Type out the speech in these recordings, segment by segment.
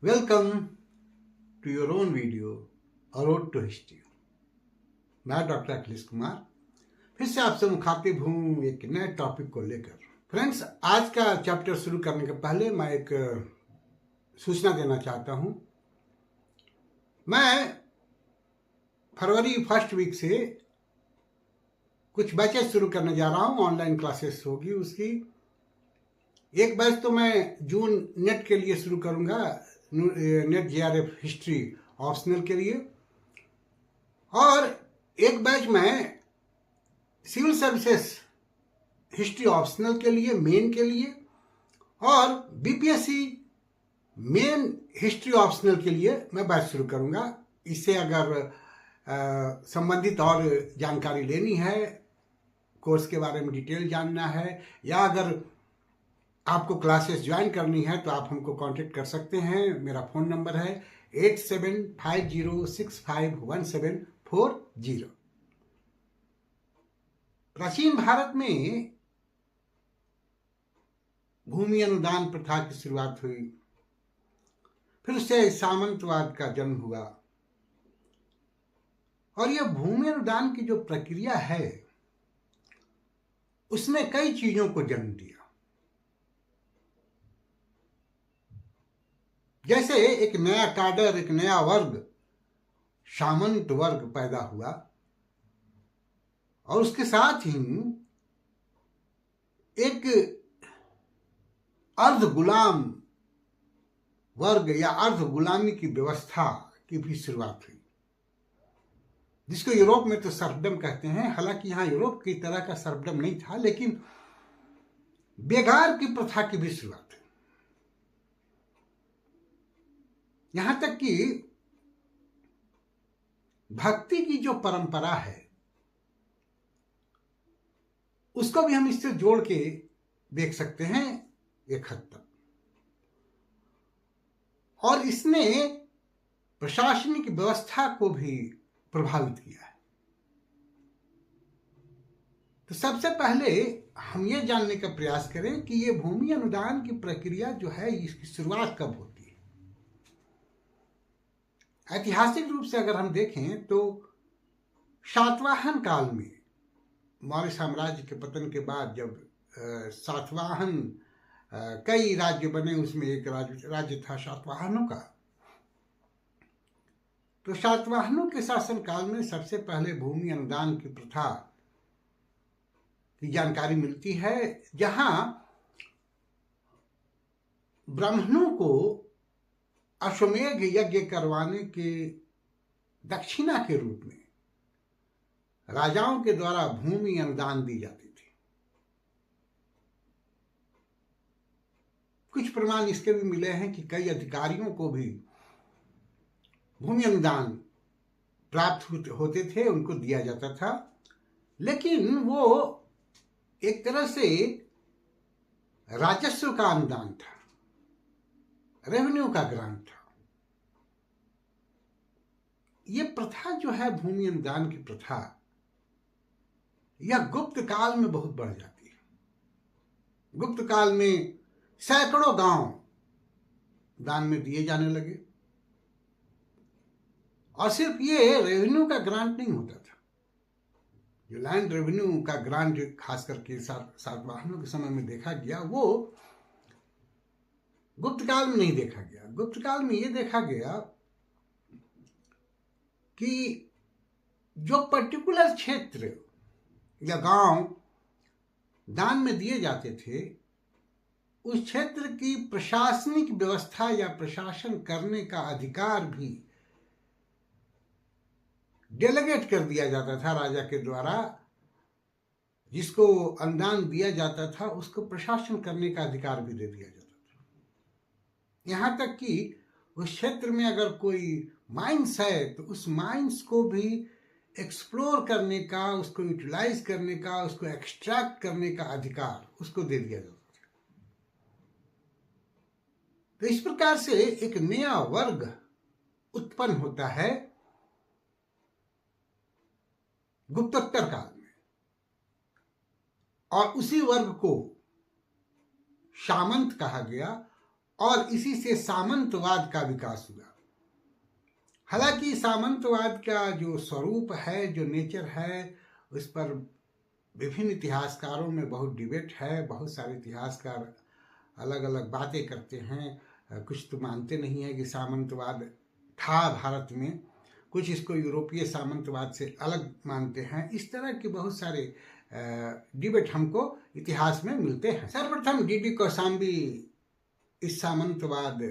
Welcome to your own video a road to history. मैं doctor Akhilesh Kumar फिर से आपसे मुखातिब हूँ एक नए टॉपिक को लेकर। फ्रेंड्स, आज का चैप्टर शुरू करने के पहले मैं एक सूचना देना चाहता हूँ। मैं फरवरी फर्स्ट वीक से कुछ बैचेस शुरू करने जा रहा हूँ। ऑनलाइन क्लासेस होगी उसकी। एक बैच तो मैं जून नेट के लिए शुरू करूँगा, नेट जेआरएफ हिस्ट्री ऑप्शनल के लिए, और एक बैच मैं सिविल सर्विसेज हिस्ट्री ऑप्शनल के लिए, मेन के लिए, और बीपीएससी मेन हिस्ट्री ऑप्शनल के लिए मैं बैच शुरू करूँगा। इससे अगर संबंधित और जानकारी लेनी है, कोर्स के बारे में डिटेल जानना है, या अगर आपको क्लासेस ज्वाइन करनी है तो आप हमको कांटेक्ट कर सकते हैं। मेरा फ़ोन नंबर है 8750651740। प्राचीन भारत में भूमि अनुदान प्रथा की शुरुआत हुई, फिर उससे सामंतवाद का जन्म हुआ, और यह भूमि अनुदान की जो प्रक्रिया है उसने कई चीजों को जन्म दिया। जैसे एक नया काडर, एक नया वर्ग, सामंत वर्ग पैदा हुआ, और उसके साथ ही एक अर्ध गुलाम वर्ग या अर्ध गुलामी की व्यवस्था की भी शुरुआत हुई, जिसको यूरोप में तो सर्फडम कहते हैं। हालांकि यहाँ यूरोप की तरह का सर्फडम नहीं था, लेकिन बेगार की प्रथा की भी शुरुआत हुई। यहां तक कि भक्ति की जो परंपरा है उसको भी हम इससे जोड़ के देख सकते हैं एक हद तक, और इसने प्रशासनिक व्यवस्था को भी प्रभावित किया है। तो सबसे पहले हम ये जानने का प्रयास करें कि ये भूमि अनुदान की प्रक्रिया जो है इसकी शुरुआत कब होती है। ऐतिहासिक रूप से अगर हम देखें तो सातवाहन काल में, मौर्य साम्राज्य के पतन के बाद, जब सातवाहन कई राज्य बने, उसमें एक राज्य था सातवाहनों का। तो सातवाहनों के शासन काल में सबसे पहले भूमि अनुदान की प्रथा की जानकारी मिलती है, जहां ब्राह्मणों को अश्वमेध यज्ञ करवाने के दक्षिणा के रूप में राजाओं के द्वारा भूमि अनुदान दी जाती थी। कुछ प्रमाण इसके भी मिले हैं कि कई अधिकारियों को भी भूमि अनुदान प्राप्त होते थे, उनको दिया जाता था, लेकिन वो एक तरह से राजस्व का अनुदान था, रेवेन्यू का ग्रांट था। ये प्रथा जो है भूमि अनुदान की प्रथा, यह गुप्त काल में बहुत बढ़ जाती है। गुप्त काल में सैकड़ों गांव दान में दिए जाने लगे, और सिर्फ ये रेवेन्यू का ग्रांट नहीं होता था। जो लैंड रेवेन्यू का ग्रांट खास करके सातवाहनों के समय में देखा गया, वो गुप्त काल में नहीं देखा गया। गुप्त काल में ये देखा गया कि जो पर्टिकुलर क्षेत्र या गांव दान में दिए जाते थे, उस क्षेत्र की प्रशासनिक व्यवस्था या प्रशासन करने का अधिकार भी डेलीगेट कर दिया जाता था राजा के द्वारा। जिसको अनुदान दिया जाता था उसको प्रशासन करने का अधिकार भी दे दिया जाता था। यहां तक कि उस क्षेत्र में अगर कोई माइंस है तो उस माइंस को भी एक्सप्लोर करने का, उसको यूटिलाइज करने का, उसको एक्सट्रैक्ट करने का अधिकार उसको दे दिया जाता था। तो इस प्रकार से एक नया वर्ग उत्पन्न होता है गुप्तोत्तर काल में, और उसी वर्ग को सामंत कहा गया, और इसी से सामंतवाद का विकास हुआ। हालांकि सामंतवाद का जो स्वरूप है, जो नेचर है, उस पर विभिन्न इतिहासकारों में बहुत डिबेट है। बहुत सारे इतिहासकार अलग अलग बातें करते हैं। कुछ तो मानते नहीं है कि सामंतवाद था भारत में, कुछ इसको यूरोपीय सामंतवाद से अलग मानते हैं। इस तरह के बहुत सारे डिबेट हमको इतिहास में मिलते हैं। सर्वप्रथम डी.डी. कौशाम्बी इस सामंतवाद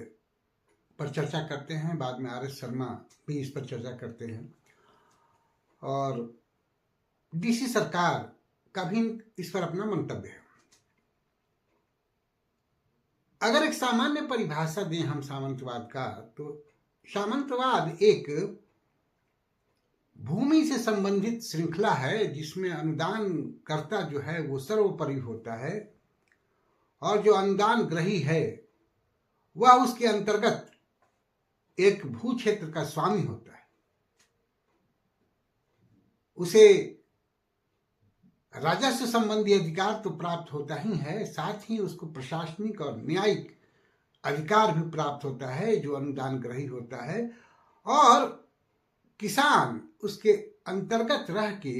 पर चर्चा करते हैं, बाद में आर.एस. शर्मा भी इस पर चर्चा करते हैं, और डी.सी. सरकार का भी इस पर अपना मंतव्य है। अगर एक सामान्य परिभाषा दें हम सामंतवाद का, तो सामंतवाद एक भूमि से संबंधित श्रृंखला है जिसमें अनुदान कर्ता जो है वो सर्वोपरि होता है, और जो अनुदान ग्रही है वह उसके अंतर्गत एक भू क्षेत्र का स्वामी होता है। उसे राजस्व संबंधी अधिकार तो प्राप्त होता ही है, साथ ही उसको प्रशासनिक और न्यायिक अधिकार भी प्राप्त होता है जो अनुदान ग्रही होता है, और किसान उसके अंतर्गत रह के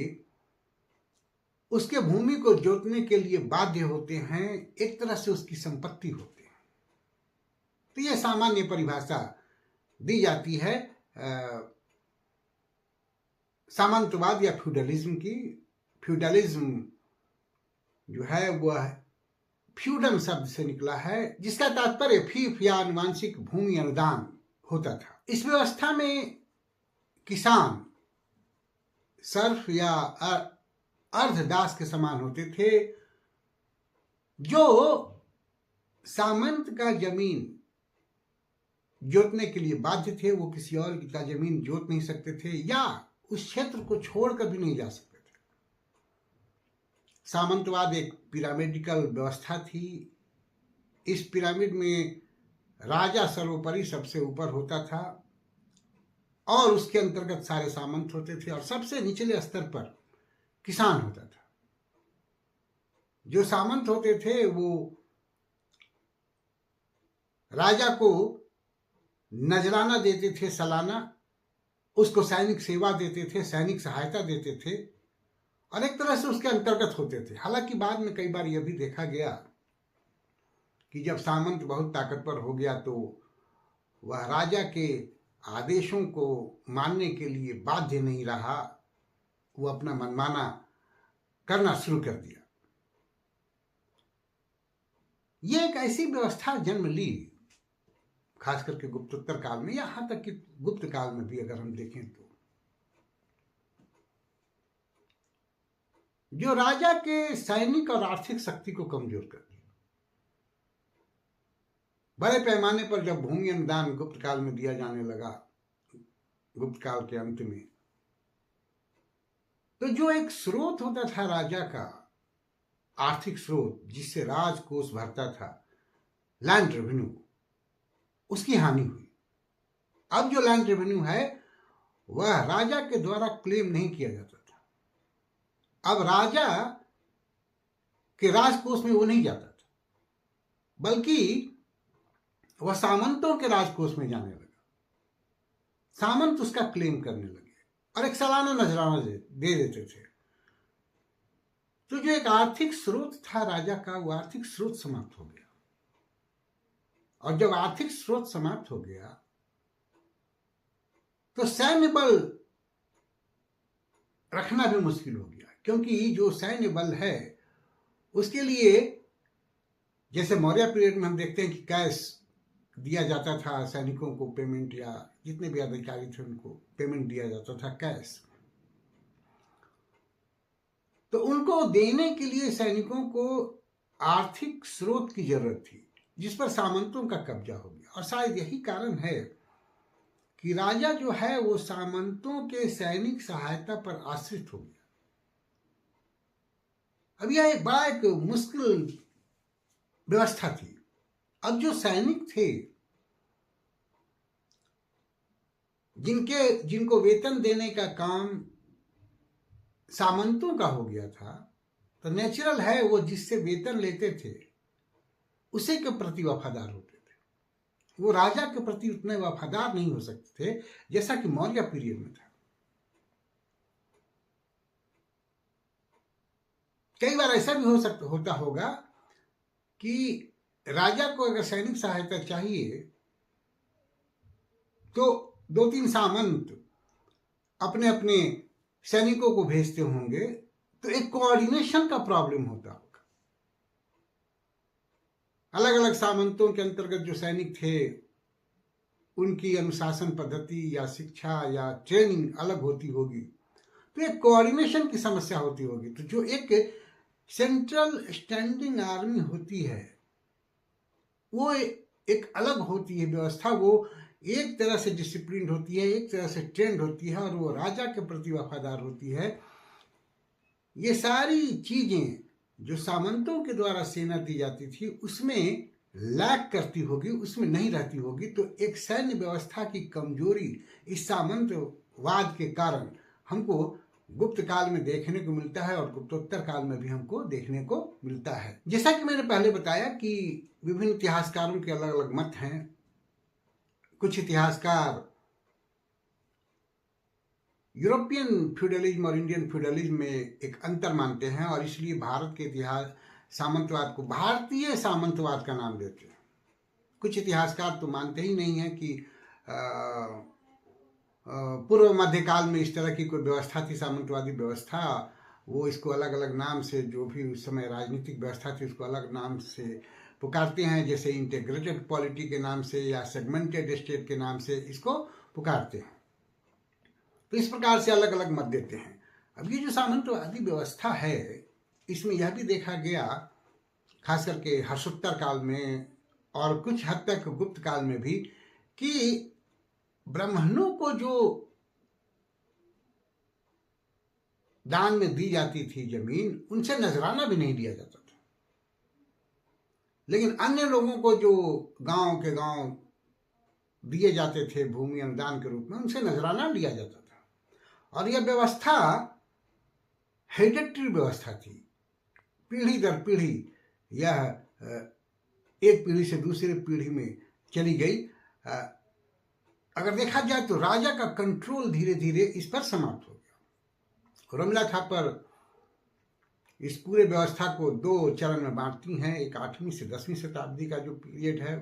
उसके भूमि को जोतने के लिए बाध्य होते हैं, एक तरह से उसकी संपत्ति होते हैं। तो यह सामान्य परिभाषा दी जाती है सामंतवाद या फ्यूडलिज्म की। फ्यूडलिज्म जो है वह फ्यूडम शब्द से निकला है, जिसका तात्पर्य फीफ या आनुवांशिक भूमि अनुदान होता था। इस व्यवस्था में किसान सर्फ या अर्धदास के समान होते थे। जो सामंत का जमीन जोतने के लिए बाध्य थे वो किसी और का जमीन जोत नहीं सकते थे, या उस क्षेत्र को छोड़कर भी नहीं जा सकते थे। सामंतवाद एक पिरामिडिकल व्यवस्था थी। इस पिरामिड में राजा सर्वोपरि सबसे ऊपर होता था, और उसके अंतर्गत सारे सामंत होते थे, और सबसे निचले स्तर पर किसान होता था। जो सामंत होते थे वो राजा को नजराना देते थे सालाना, उसको सैनिक सेवा देते थे, सैनिक सहायता देते थे, और एक तरह से उसके अंतर्गत होते थे। हालांकि बाद में कई बार यह भी देखा गया कि जब सामंत बहुत ताकतवर हो गया तो वह राजा के आदेशों को मानने के लिए बाध्य नहीं रहा, वो अपना मनमाना करना शुरू कर दिया। ये एक ऐसी व्यवस्था जन्म ली, खास करके गुप्तोत्तर काल में, यहां तक कि गुप्त काल में भी अगर हम देखें तो, जो राजा के सैनिक और आर्थिक शक्ति को कमजोर कर दिया। बड़े पैमाने पर जब भूमि अनुदान गुप्त काल में दिया जाने लगा, गुप्त काल के अंत में, तो जो एक स्रोत होता था राजा का, आर्थिक स्रोत जिससे राजकोष भरता था, लैंड रेवेन्यू, उसकी हानि हुई। अब जो लैंड रेवेन्यू है वह राजा के द्वारा क्लेम नहीं किया जाता था। अब राजा के राजकोष में वो नहीं जाता था, बल्कि वह सामंतों के राजकोष में जाने लगा। सामंत उसका क्लेम करने लगे और एक सालाना नजराना दे देते थे। तो जो एक आर्थिक स्रोत था राजा का, वो आर्थिक स्रोत समाप्त हो गया। और जब आर्थिक स्रोत समाप्त हो गया तो सैन्य बल रखना भी मुश्किल हो गया, क्योंकि जो सैन्य बल है उसके लिए, जैसे मौर्य पीरियड में हम देखते हैं कि कैश दिया जाता था सैनिकों को, पेमेंट, या जितने भी अधिकारी थे उनको पेमेंट दिया जाता था कैश। तो उनको देने के लिए सैनिकों को आर्थिक स्रोत की जरूरत थी, जिस पर सामंतों का कब्जा हो गया। और शायद यही कारण है कि राजा जो है वो सामंतों के सैनिक सहायता पर आश्रित हो गया। अब यह एक बड़ा एक मुश्किल व्यवस्था थी। अब जो सैनिक थे जिनको वेतन देने का काम सामंतों का हो गया था, तो नेचुरल है वो जिससे वेतन लेते थे उसे के प्रति वफादार होते थे। वो राजा के प्रति उतने वफादार नहीं हो सकते थे जैसा कि मौर्य पीरियड में था। कई बार ऐसा भी होता होगा कि राजा को अगर सैनिक सहायता चाहिए तो 2-3 सामंत अपने अपने सैनिकों को भेजते होंगे, तो एक कोऑर्डिनेशन का प्रॉब्लम होता होगा। अलग अलग सामंतों के अंतर्गत जो सैनिक थे उनकी अनुशासन पद्धति या शिक्षा या ट्रेनिंग अलग होती होगी, तो एक कोऑर्डिनेशन की समस्या होती होगी। तो जो एक सेंट्रल स्टैंडिंग आर्मी होती है वो एक अलग होती है व्यवस्था, वो एक तरह से डिसिप्लिन होती है, एक तरह से ट्रेंड होती है और वो राजा के प्रति वफादार होती है। ये सारी चीजें जो सामंतों के द्वारा सेना दी जाती थी उसमें लैक करती होगी, उसमें नहीं रहती होगी। तो एक सैन्य व्यवस्था की कमजोरी इस सामंतवाद के कारण हमको गुप्त काल में देखने को मिलता है और गुप्तोत्तर काल में भी हमको देखने को मिलता है। जैसा कि मैंने पहले बताया कि विभिन्न इतिहासकारों के अलग अलग मत हैं। कुछ इतिहासकार यूरोपियन फ्यूडलिज्म और इंडियन फ्यूडलिज्म में एक अंतर मानते हैं और इसलिए भारत के इतिहास सामंतवाद को भारतीय सामंतवाद का नाम देते हैं। कुछ इतिहासकार तो मानते ही नहीं है कि पूर्व मध्यकाल में इस तरह की कोई व्यवस्था थी, सामंतवादी व्यवस्था। वो इसको अलग अलग नाम से, जो भी उस समय राजनीतिक व्यवस्था थी उसको अलग नाम से पुकारते हैं, जैसे इंटीग्रेटेड पॉलिटी के नाम से या सेगमेंटेड स्टेट के नाम से इसको पुकारते हैं। तो इस प्रकार से अलग अलग मत देते हैं। अब ये जो सामंतवादी व्यवस्था है इसमें यह भी देखा गया, खास करके हर्षोत्तर काल में और कुछ हद तक गुप्त काल में भी, कि ब्राह्मणों को जो दान में दी जाती थी जमीन, उनसे नजराना भी नहीं लिया जाता था। लेकिन अन्य लोगों को जो गांव के गांव दिए जाते थे भूमि अनुदान के रूप में, उनसे नजराना लिया जाता था। और यह व्यवस्था हेरिडेटरी व्यवस्था थी, पीढ़ी दर पीढ़ी यह एक पीढ़ी से दूसरी पीढ़ी में चली गई। अगर देखा जाए तो राजा का कंट्रोल धीरे धीरे इस पर समाप्त हो गया। रमिला थापर इस पूरे व्यवस्था को 2 चरण में बांटती हैं। एक 8वीं से 10वीं शताब्दी का जो पीरियड है,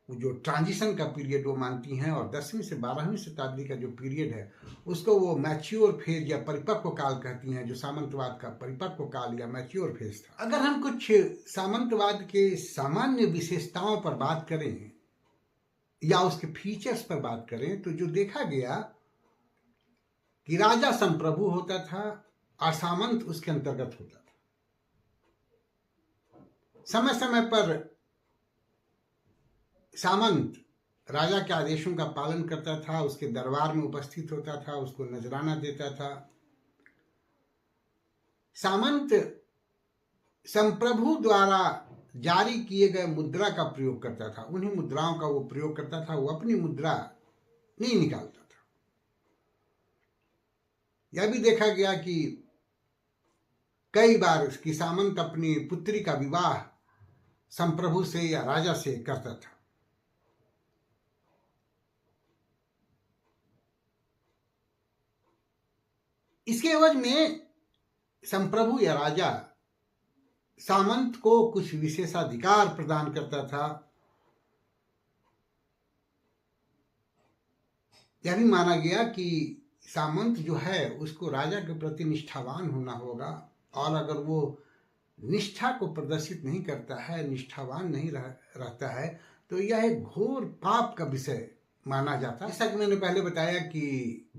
जो ट्रांजिशन का पीरियड वो मानती हैं, और 10वीं से 12वीं शताब्दी का जो पीरियड है उसको वो मैच्योर फेज या परिपक्व काल कहती हैं, जो सामंतवाद का परिपक्व काल या मैच्योर फेज था। अगर हम कुछ सामंतवाद के सामान्य विशेषताओं पर बात करें या उसके फीचर्स पर बात करें, तो जो देखा गया कि राजा संप्रभु होता था और सामंत उसके अंतर्गत होता था। समय समय पर सामंत राजा के आदेशों का पालन करता था, उसके दरबार में उपस्थित होता था, उसको नजराना देता था। सामंत संप्रभु द्वारा जारी किए गए मुद्रा का प्रयोग करता था, उन्हीं मुद्राओं का वो प्रयोग करता था, वो अपनी मुद्रा नहीं निकालता था। यह भी देखा गया कि कई बार कि सामंत अपनी पुत्री का विवाह संप्रभु से या राजा से करता था। इसके एवज में संप्रभु या राजा सामंत को कुछ विशेषाधिकार प्रदान करता था। यह भी माना गया कि सामंत जो है उसको राजा के प्रति निष्ठावान होना होगा, और अगर वो निष्ठा को प्रदर्शित नहीं करता है, निष्ठावान नहीं रहता है, तो यह एक घोर पाप का विषय माना जाता है। जैसा कि मैंने पहले बताया कि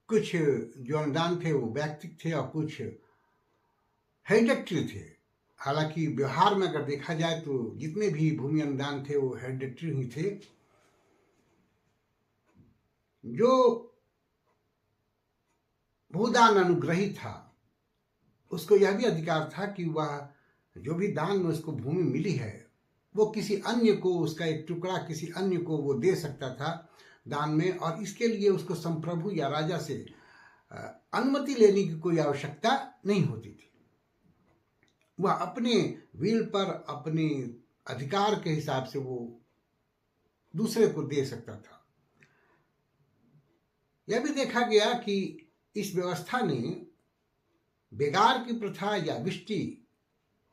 कुछ जो अनुदान थे वो वैयक्तिक थे और कुछ हेरिडेटरी थे। हालांकि व्यवहार में अगर देखा जाए तो जितने भी भूमि अनुदान थे वो हेरिडेटरी ही थे। जो भूदान अनुग्रही था उसको यह भी अधिकार था कि वह जो भी दान में उसको भूमि मिली है वो किसी अन्य को, उसका एक टुकड़ा किसी अन्य को वो दे सकता था दान में, और इसके लिए उसको संप्रभु या राजा से अनुमति लेने की कोई आवश्यकता नहीं होती थी। वह अपने विल पर, अपने अधिकार के हिसाब से वो दूसरे को दे सकता था। यह भी देखा गया कि इस व्यवस्था ने बेगार की प्रथा या विष्टि,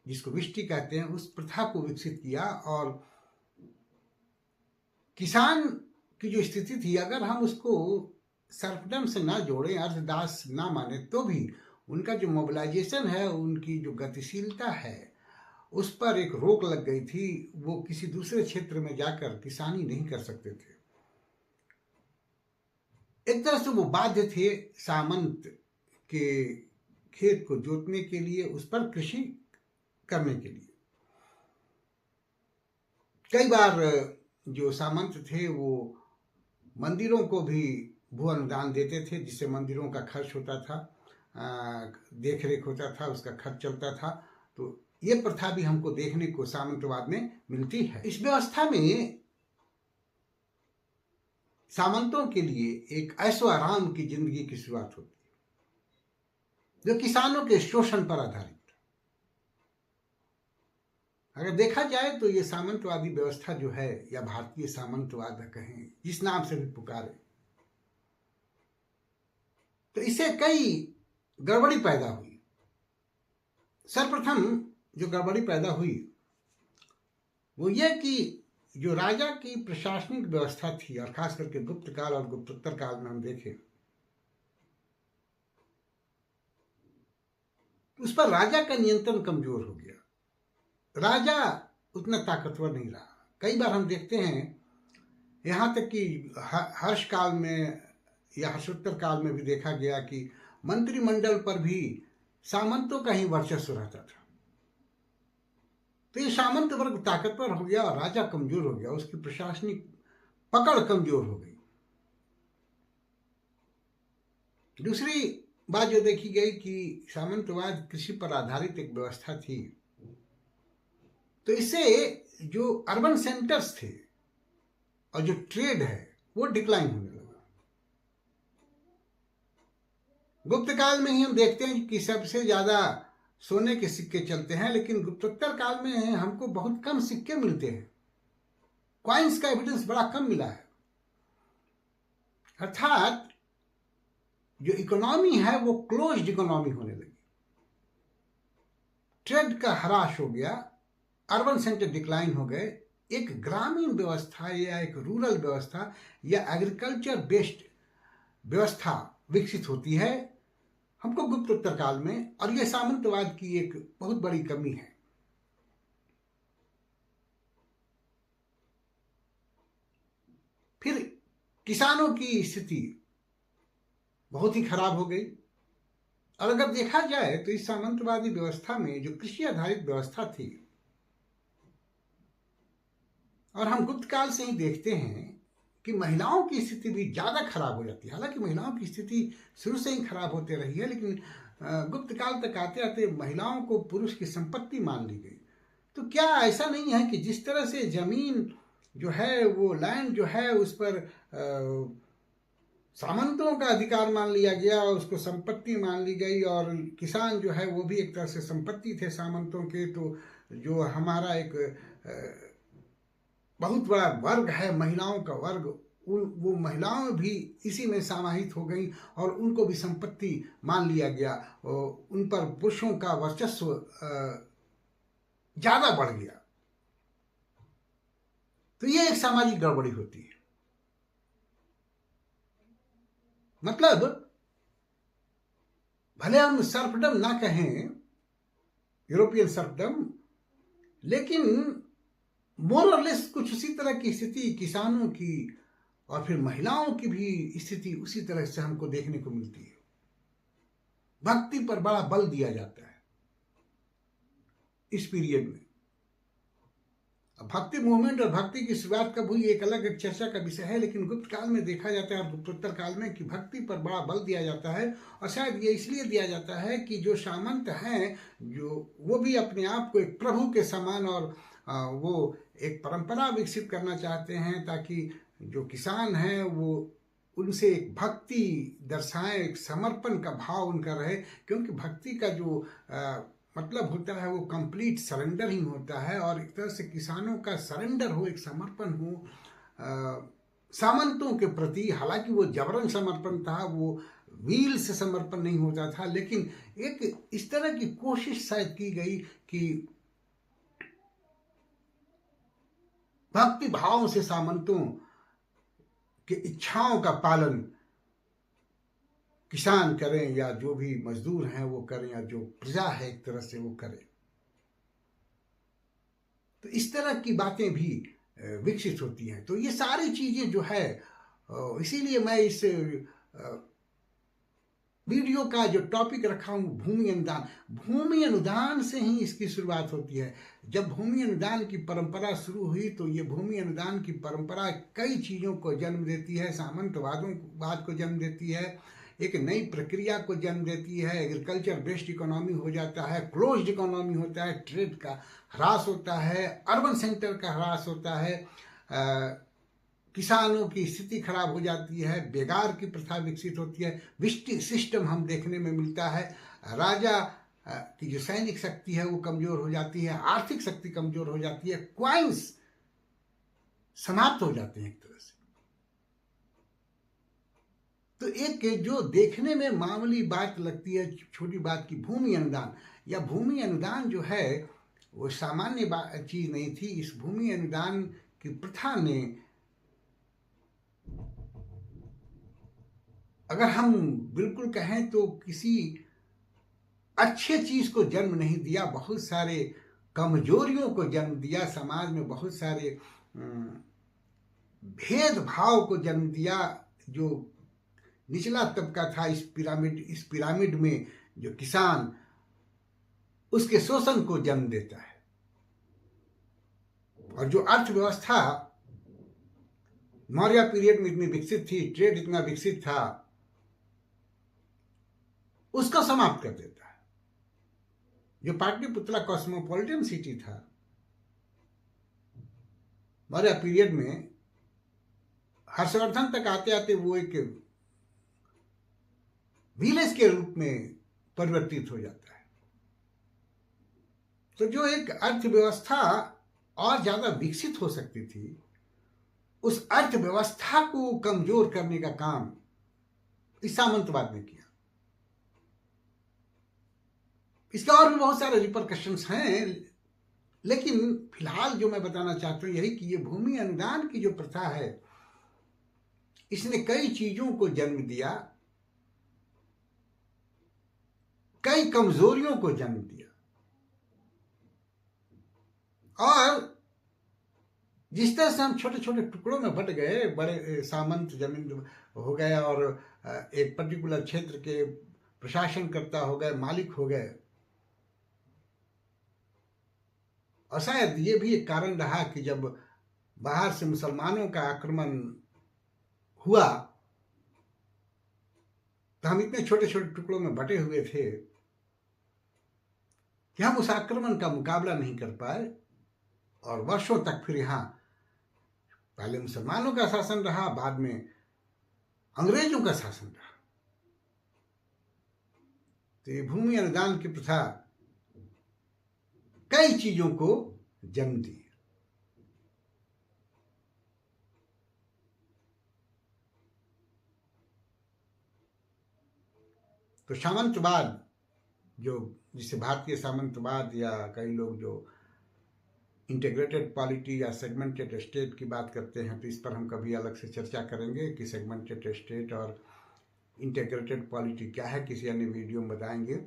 जिसको विष्टि कहते हैं, उस प्रथा को विकसित किया। और किसान की जो स्थिति थी, अगर हम उसको सर्फडम से ना जोड़ें, अर्धदास ना माने, तो भी उनका जो मोबिलाइजेशन है, उनकी जो गतिशीलता है, उस पर एक रोक लग गई थी। वो किसी दूसरे क्षेत्र में जाकर किसानी नहीं कर सकते थे। एक तरह से वो बाध्य थे सामंत के खेत को जोतने के लिए, उस पर कृषि करने के लिए। कई बार जो सामंत थे वो मंदिरों को भी भू अनुदान देते थे, जिससे मंदिरों का खर्च होता था, देख रेख होता था, उसका खर्च चलता था। तो ये प्रथा भी हमको देखने को सामंतवाद में मिलती है। इस व्यवस्था में सामंतों के लिए एक ऐशो आराम की जिंदगी की शुरुआत होती है, जो किसानों के शोषण पर आधारित। अगर देखा जाए तो ये सामंतवादी व्यवस्था जो है, या भारतीय सामंतवाद कहें, जिस नाम से भी पुकारे, तो इससे कई गड़बड़ी पैदा हुई। सर्वप्रथम जो गड़बड़ी पैदा हुई वो ये कि जो राजा की प्रशासनिक व्यवस्था थी, और खास करके गुप्त काल और गुप्तोत्तर काल में हम देखें, उस पर राजा का नियंत्रण कमजोर हो गया। राजा उतना ताकतवर नहीं रहा। कई बार हम देखते हैं, यहाँ तक कि हर्ष काल में या हर्षोत्तर काल में भी देखा गया कि मंत्रिमंडल पर भी सामंतों का ही वर्चस्व रहता था। तो ये सामंत वर्ग ताकतवर हो गया और राजा कमजोर हो गया, उसकी प्रशासनिक पकड़ कमजोर हो गई। दूसरी बात जो देखी गई कि सामंतवाद कृषि पर आधारित एक व्यवस्था थी, तो इससे जो अर्बन सेंटर्स थे और जो ट्रेड है वो डिक्लाइन होने लगा। गुप्त काल में ही हम देखते हैं कि सबसे ज्यादा सोने के सिक्के चलते हैं, लेकिन गुप्तोत्तर काल में हमको बहुत कम सिक्के मिलते हैं। कॉइन्स का एविडेंस बड़ा कम मिला है। अर्थात जो इकोनॉमी है वो क्लोज्ड इकोनॉमी होने लगी, ट्रेड का ह्रास हो गया, अर्बन सेंटर डिक्लाइन हो गए। एक ग्रामीण व्यवस्था या एक रूरल व्यवस्था या एग्रीकल्चर बेस्ड व्यवस्था विकसित होती है हमको गुप्तोत्तर काल में, और यह सामंतवाद की एक बहुत बड़ी कमी है। फिर किसानों की स्थिति बहुत ही खराब हो गई। और अगर देखा जाए तो इस सामंतवादी व्यवस्था में जो कृषि आधारित व्यवस्था थी, और हम गुप्त काल से ही देखते हैं कि महिलाओं की स्थिति भी ज्यादा खराब हो जाती है। हालांकि महिलाओं की स्थिति शुरू से ही खराब होते रही है, लेकिन गुप्त काल तक आते आते महिलाओं को पुरुष की संपत्ति मान ली गई। तो क्या ऐसा नहीं है कि जिस तरह से जमीन जो है, वो लैंड जो है, उस पर सामंतों का अधिकार मान लिया गया, उसको संपत्ति मान ली गई, और किसान जो है वो भी एक तरह से संपत्ति थे सामंतों के। तो जो हमारा एक बहुत बड़ा वर्ग है, महिलाओं का वर्ग, वो महिलाएं भी इसी में समाहित हो गई और उनको भी संपत्ति मान लिया गया। उन पर पुरुषों का वर्चस्व ज्यादा बढ़ गया। तो ये एक सामाजिक गड़बड़ी होती है। मतलब भले हम सर्फडम ना कहें, यूरोपियन सर्फडम, लेकिन मोर और लेस कुछ उसी तरह की स्थिति किसानों की और फिर महिलाओं की भी स्थिति उसी तरह से हमको देखने को मिलती है। भक्ति पर बड़ा बल दिया जाता है इस पीरियड में। अब भक्ति मूवमेंट और भक्ति की शुरुआत कब हुई एक अलग एक चर्चा का विषय है, लेकिन गुप्त काल में देखा जाता है और गुप्तोत्तर काल में कि भक्ति पर बड़ा बल दिया जाता है। और शायद ये इसलिए दिया जाता है कि जो सामंत हैं, जो वो भी अपने आप को एक प्रभु के समान और वो एक परंपरा विकसित करना चाहते हैं, ताकि जो किसान हैं वो उनसे एक भक्ति दर्शाएं, एक समर्पण का भाव उनका रहे। क्योंकि भक्ति का जो मतलब होता है वो कंप्लीट सरेंडर ही होता है, और एक तरह से किसानों का सरेंडर हो, एक समर्पण हो सामंतों के प्रति। हालांकि वो जबरन समर्पण था, वो व्हील से समर्पण नहीं होता था, लेकिन एक इस तरह की कोशिश शायद की गई कि भक्ति भाव से सामंतों की इच्छाओं का पालन किसान करें, या जो भी मजदूर हैं वो करें, या जो प्रजा है एक तरह से वो करें। तो इस तरह की बातें भी विकसित होती हैं। तो ये सारी चीजें जो है, इसीलिए मैं इस वीडियो का जो टॉपिक रखा हूं भूमि अनुदान। भूमि अनुदान से ही इसकी शुरुआत होती है। जब भूमि अनुदान की परंपरा शुरू हुई तो ये भूमि अनुदान की परंपरा कई चीजों को जन्म देती है। सामंतवाद को जन्म देती है, एक नई प्रक्रिया को जन्म देती है। एग्रीकल्चर बेस्ड इकोनॉमी हो जाता है, क्लोज्ड इकोनॉमी होता है, ट्रेड का ह्रास होता है, अर्बन सेंटर का ह्रास होता है, किसानों की स्थिति खराब हो जाती है, बेगार की प्रथा विकसित होती है, विष्टि सिस्टम हम देखने में मिलता है, राजा की जो सैनिक शक्ति है वो कमजोर हो जाती है, आर्थिक शक्ति कमजोर हो जाती है, क्वाइंस समाप्त हो जाते हैं एक तरह से। तो एक जो देखने में मामूली बात लगती है, छोटी बात की भूमि अनुदान, या भूमि अनुदान जो है वो सामान्य चीज नहीं थी। इस भूमि अनुदान की प्रथा ने, अगर हम बिल्कुल कहें तो किसी अच्छे चीज को जन्म नहीं दिया, बहुत सारे कमजोरियों को जन्म दिया, समाज में बहुत सारे भेदभाव को जन्म दिया। जो निचला तबका था इस पिरामिड में, जो किसान, उसके शोषण को जन्म देता है। और जो अर्थव्यवस्था मौर्य पीरियड में इतनी विकसित थी, ट्रेड इतना विकसित था, उसको समाप्त कर देता है। जो पाटलिपुत्रा कॉस्मोपॉलिटन सिटी था मौर्य पीरियड में, हर्षवर्धन तक आते आते वो एक विलेज के रूप में परिवर्तित हो जाता है। तो जो एक अर्थव्यवस्था और ज्यादा विकसित हो सकती थी, उस अर्थव्यवस्था को कमजोर करने का काम इस सामंतवाद ने किया। इसके और भी बहुत सारे रिपरकशंस हैं, लेकिन फिलहाल जो मैं बताना चाहता हूं यही कि ये भूमि अनुदान की जो प्रथा है, इसने कई चीजों को जन्म दिया, कई कमजोरियों को जन्म दिया, और जिस तरह से हम छोटे छोटे टुकड़ों में बट गए, बड़े सामंत जमीन हो गए, और एक पर्टिकुलर क्षेत्र के प्रशासनकर्ता हो गए, मालिक हो गए। और शायद ये भी एक कारण रहा कि जब बाहर से मुसलमानों का आक्रमण हुआ तो हम इतने छोटे छोटे टुकड़ों में बटे हुए थे कि हम उस आक्रमण का मुकाबला नहीं कर पाए, और वर्षों तक फिर यहाँ पहले मुसलमानों का शासन रहा, बाद में अंग्रेजों का शासन रहा। तो ये भूमि अनुदान की प्रथा कई चीजों को जन्म दी। तो सामंतवाद, जो जिसे भारतीय सामंतवाद, या कई लोग जो इंटीग्रेटेड पॉलिटी या सेगमेंटेड स्टेट की बात करते हैं, तो इस पर हम कभी अलग से चर्चा करेंगे कि सेगमेंटेड स्टेट और इंटीग्रेटेड पॉलिटी क्या है, किसी अन्य वीडियो में बताएंगे।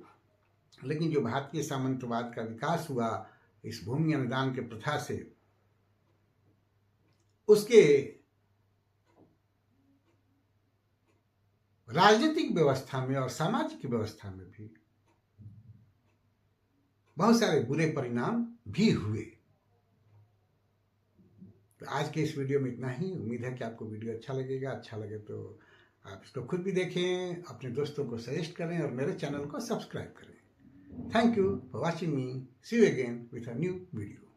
लेकिन जो भारतीय सामंतवाद का विकास हुआ इस भूमि अनुदान के प्रथा से, उसके राजनीतिक व्यवस्था में और सामाजिक व्यवस्था में भी बहुत सारे बुरे परिणाम भी हुए। तो आज के इस वीडियो में इतना ही। उम्मीद है कि आपको वीडियो अच्छा लगेगा। अच्छा लगे तो आप इसको खुद भी देखें, अपने दोस्तों को सजेस्ट करें, और मेरे चैनल को सब्सक्राइब करें। Thank you for watching me. See you again with a new video.